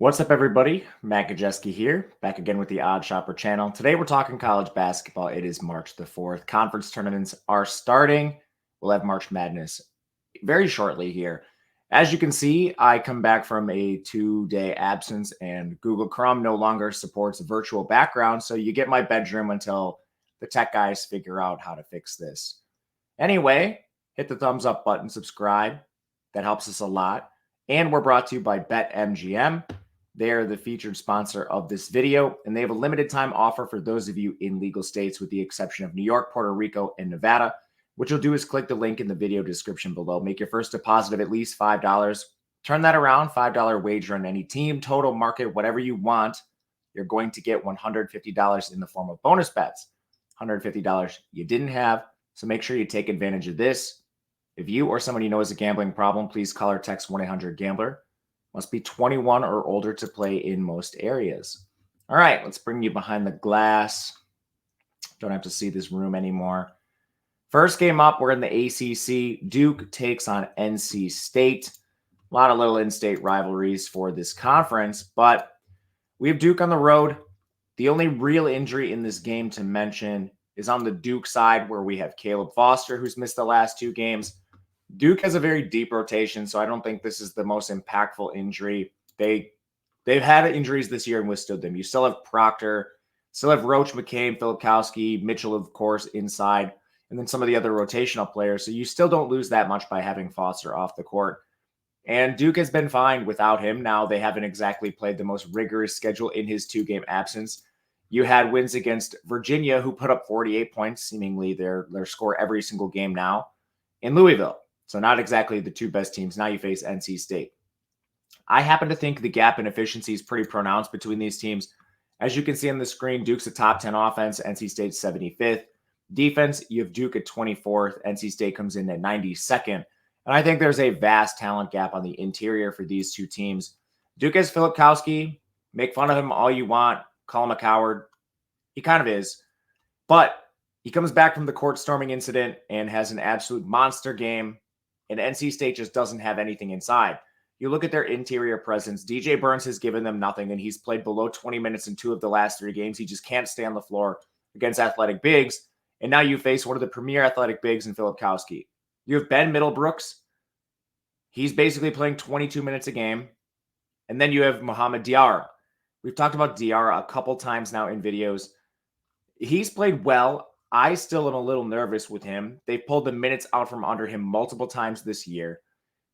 What's up, everybody? Matt Gajewski here, back again with the Odd Shopper channel. Today we're talking college basketball. It is March the 4th. Conference tournaments are starting. We'll have March Madness very shortly here. As you can see, I come back from a 2-day absence, and Google Chrome no longer supports virtual background, so you get my bedroom until the tech guys figure out how to fix this. Anyway, hit the thumbs up button, subscribe. That helps us a lot. And we're brought to you by BetMGM. They are the featured sponsor of this video, and they have a limited time offer for those of you in legal states, with the exception of New York, Puerto Rico, and Nevada. What you'll do is click the link in the video description below. Make your first deposit of at least $5. Turn that around, $5 wager on any team, total, market, whatever you want. You're going to get $150 in the form of bonus bets. $150 you didn't have, so make sure you take advantage of this. If you or someone you know has a gambling problem, please call or text 1-800-GAMBLER. Must be 21 or older to play in most areas. All right, let's bring you behind the glass. Don't have to see this room anymore. First game up, we're in the ACC. Duke takes on NC State. A lot of little in-state rivalries for this conference, but we have Duke on the road. The only real injury in this game to mention is on the Duke side, where we have Caleb Foster, who's missed the last 2 games. Duke has a very deep rotation, so I don't think this is the most impactful injury. They've had injuries this year and withstood them. You still have Proctor, still have Roach, McCabe, Filipkowski, Mitchell, of course, inside, and then some of the other rotational players. So you still don't lose that much by having Foster off the court. And Duke has been fine without him. Now, they haven't exactly played the most rigorous schedule in his 2-game absence. You had wins against Virginia, who put up 48 points, seemingly their score every single game now, in Louisville. So not exactly the 2 best teams. Now you face NC State. I happen to think the gap in efficiency is pretty pronounced between these teams. As you can see on the screen, Duke's a top 10 offense, NC State's 75th. Defense, you have Duke at 24th. NC State comes in at 92nd. And I think there's a vast talent gap on the interior for these 2 teams. Duke has Filipkowski. Make fun of him all you want. Call him a coward. He kind of is. But he comes back from the court storming incident and has an absolute monster game. And NC State just doesn't have anything inside. You look at their interior presence. DJ Burns has given them nothing, and he's played below 20 minutes in 2 of the last 3 games. He just can't stay on the floor against athletic bigs. And now you face one of the premier athletic bigs in Filipkowski. You have Ben Middlebrooks. He's basically playing 22 minutes a game. And then you have Mohamed Diarra. We've talked about Diarra a couple times now in videos. He's played well. I still am a little nervous with him. They've pulled the minutes out from under him multiple times this year.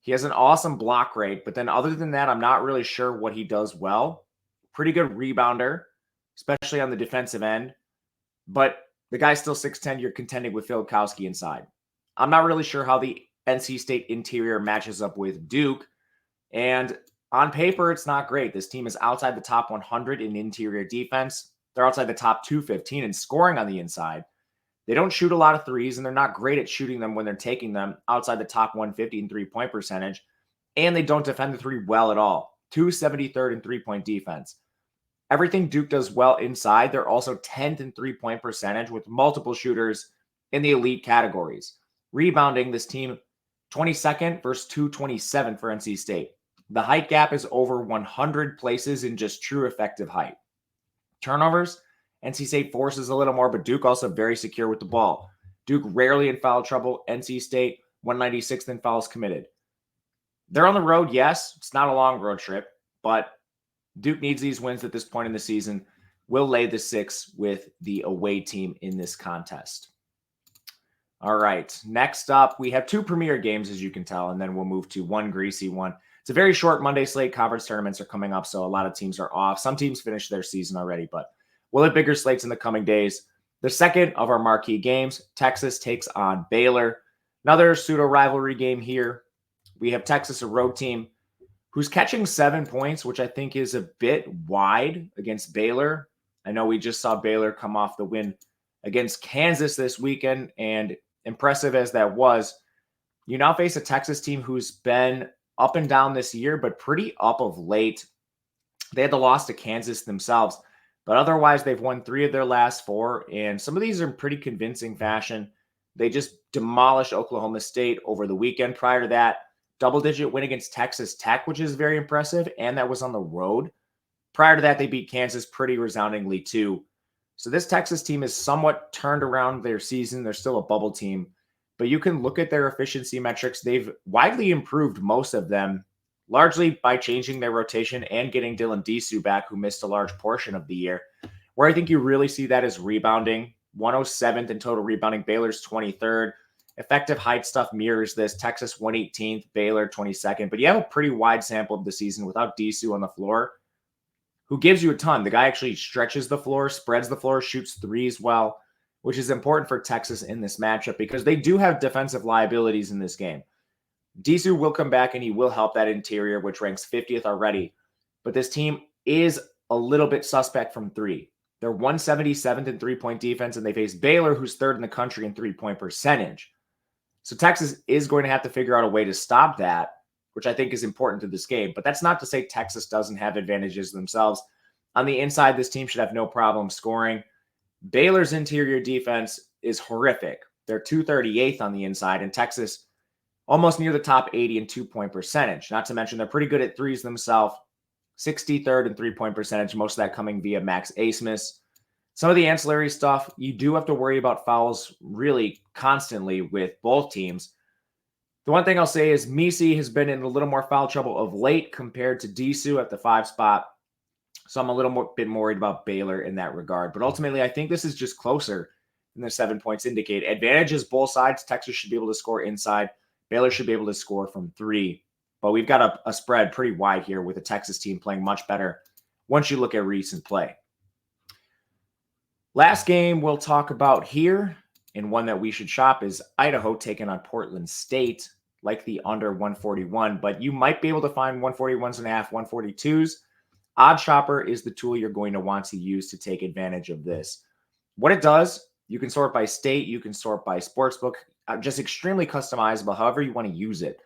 He has an awesome block rate, but then other than that, I'm not really sure what he does well. Pretty good rebounder, especially on the defensive end. But the guy's still 6'10". You're contending with Filipkowski inside. I'm not really sure how the NC State interior matches up with Duke. And on paper, it's not great. This team is outside the top 100 in interior defense. They're outside the top 215 in scoring on the inside. They don't shoot a lot of threes, and they're not great at shooting them when they're taking them, outside the top 150 in three-point percentage. And they don't defend the 3 well at all. 273rd in three-point defense. Everything Duke does well inside, they're also 10th in three-point percentage, with multiple shooters in the elite categories. Rebounding, this team 22nd versus 227 for NC State. The height gap is over 100 places in just true effective height. Turnovers, NC State forces a little more, but Duke also very secure with the ball. Duke rarely in foul trouble. NC State 196th in fouls committed. They're on the road, yes. It's not a long road trip, but Duke needs these wins at this point in the season. We'll lay the 6 with the away team in this contest. All right, next up, we have 2 premier games, as you can tell, and then we'll move to one greasy one. It's a very short Monday slate. Conference tournaments are coming up, so a lot of teams are off. Some teams finished their season already, but we'll have bigger slates in the coming days. The second of our marquee games, Texas takes on Baylor. Another pseudo-rivalry game here. We have Texas, a road team, who's catching 7 points, which I think is a bit wide against Baylor. I know we just saw Baylor come off the win against Kansas this weekend, and impressive as that was, you now face a Texas team who's been up and down this year, but pretty up of late. They had the loss to Kansas themselves, but otherwise they've won 3 of their last 4, and some of these are in pretty convincing fashion. They just demolished Oklahoma State over the weekend. Prior to that, double-digit win against Texas Tech, which is very impressive, and that was on the road. Prior to that, they beat Kansas pretty resoundingly too. So this Texas team is somewhat turned around their season. They're still a bubble team, but you can look at their efficiency metrics. They've widely improved most of them, largely by changing their rotation and getting Dylan Disu back, who missed a large portion of the year. Where I think you really see that is rebounding. 107th in total rebounding. Baylor's 23rd. Effective height stuff mirrors this. Texas 118th, Baylor 22nd. But you have a pretty wide sample of the season without Disu on the floor, who gives you a ton. The guy actually stretches the floor, spreads the floor, shoots threes well, which is important for Texas in this matchup because they do have defensive liabilities in this game. Disu will come back and he will help that interior, which ranks 50th already. But this team is a little bit suspect from three. They're 177th in three-point defense, and they face Baylor, who's third in the country in three-point percentage. So Texas is going to have to figure out a way to stop that, which I think is important to this game. But that's not to say Texas doesn't have advantages themselves. On the inside, this team should have no problem scoring. Baylor's interior defense is horrific. They're 238th on the inside, and Texas almost near the top 80 in two-point percentage. Not to mention they're pretty good at threes themselves. 63rd in three-point percentage, most of that coming via Max Asmus. Some of the ancillary stuff, you do have to worry about fouls really constantly with both teams. The one thing I'll say is Misi has been in a little more foul trouble of late compared to Disu at the 5 spot. So I'm a little bit more worried about Baylor in that regard. But ultimately, I think this is just closer than the 7 points indicate. Advantages both sides. Texas should be able to score inside. Baylor should be able to score from 3. But we've got a spread pretty wide here with the Texas team playing much better once you look at recent play. Last game we'll talk about here, and one that we should shop, is Idaho taking on Portland State, like the under 141. But you might be able to find 141s and a half, 142s. Odd Shopper is the tool you're going to want to use to take advantage of this. What it does, you can sort by state, you can sort by sportsbook, just extremely customizable, however you want to use it.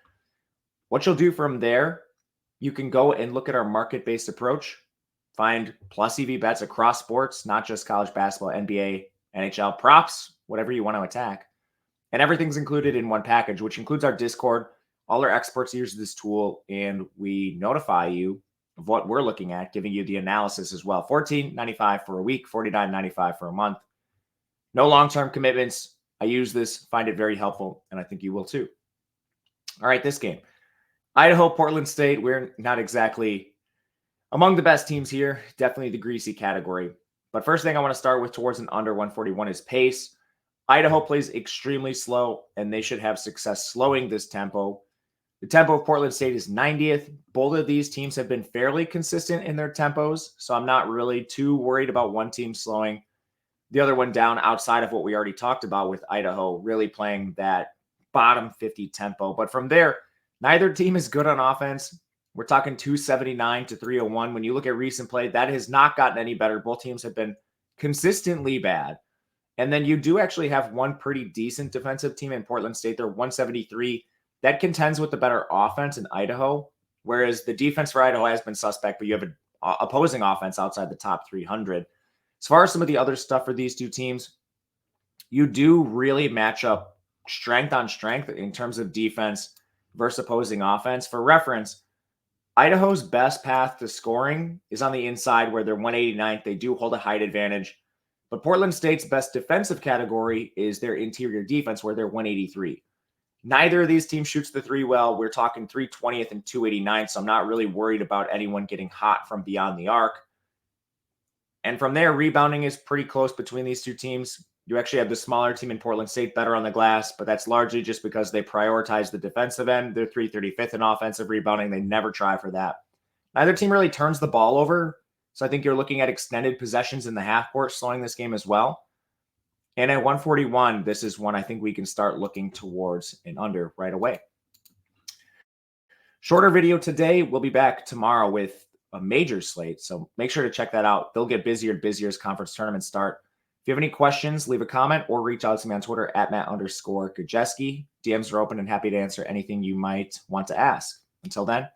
What you'll do from there, you can go and look at our market-based approach, find plus EV bets across sports, not just college basketball, NBA, NHL, props, whatever you want to attack. And everything's included in one package, which includes our Discord. All our experts use this tool, and we notify you of what we're looking at, giving you the analysis as well. $14.95 for a week, $49.95 for a month. No long-term commitments. I use this, find it very helpful, and I think you will too. All right, this game. Idaho, Portland State, we're not exactly among the best teams here. Definitely the greasy category. But first thing I want to start with towards an under 141 is pace. Idaho plays extremely slow, and they should have success slowing this tempo. The tempo of Portland State is 90th. Both of these teams have been fairly consistent in their tempos, so I'm not really too worried about one team slowing the other one down outside of what we already talked about with Idaho really playing that bottom 50 tempo. But from there, neither team is good on offense. We're talking 279 to 301. When you look at recent play, that has not gotten any better. Both teams have been consistently bad. And then you do actually have one pretty decent defensive team in Portland State. They're 173. That contends with the better offense in Idaho, whereas the defense for Idaho has been suspect, but you have an opposing offense outside the top 300. As far as some of the other stuff for these two teams, you do really match up strength on strength in terms of defense versus opposing offense. For reference, Idaho's best path to scoring is on the inside where they're 189th. They do hold a height advantage. But Portland State's best defensive category is their interior defense where they're 183. Neither of these teams shoots the three well. We're talking 320th and 289th, so I'm not really worried about anyone getting hot from beyond the arc. And from there, rebounding is pretty close between these two teams. You actually have the smaller team in Portland State better on the glass, but that's largely just because they prioritize the defensive end. They're 335th in offensive rebounding. They never try for that. Neither team really turns the ball over, so I think you're looking at extended possessions in the half court, slowing this game as well. And at 141, this is one I think we can start looking towards an under right away. Shorter video today. We'll be back tomorrow with a major slate, so make sure to check that out. They'll get busier and busier as conference tournaments start. If you have any questions, leave a comment or reach out to me on Twitter at Matt_Gajewski. DMs are open and happy to answer anything you might want to ask. Until then,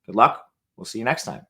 good luck. We'll see you next time.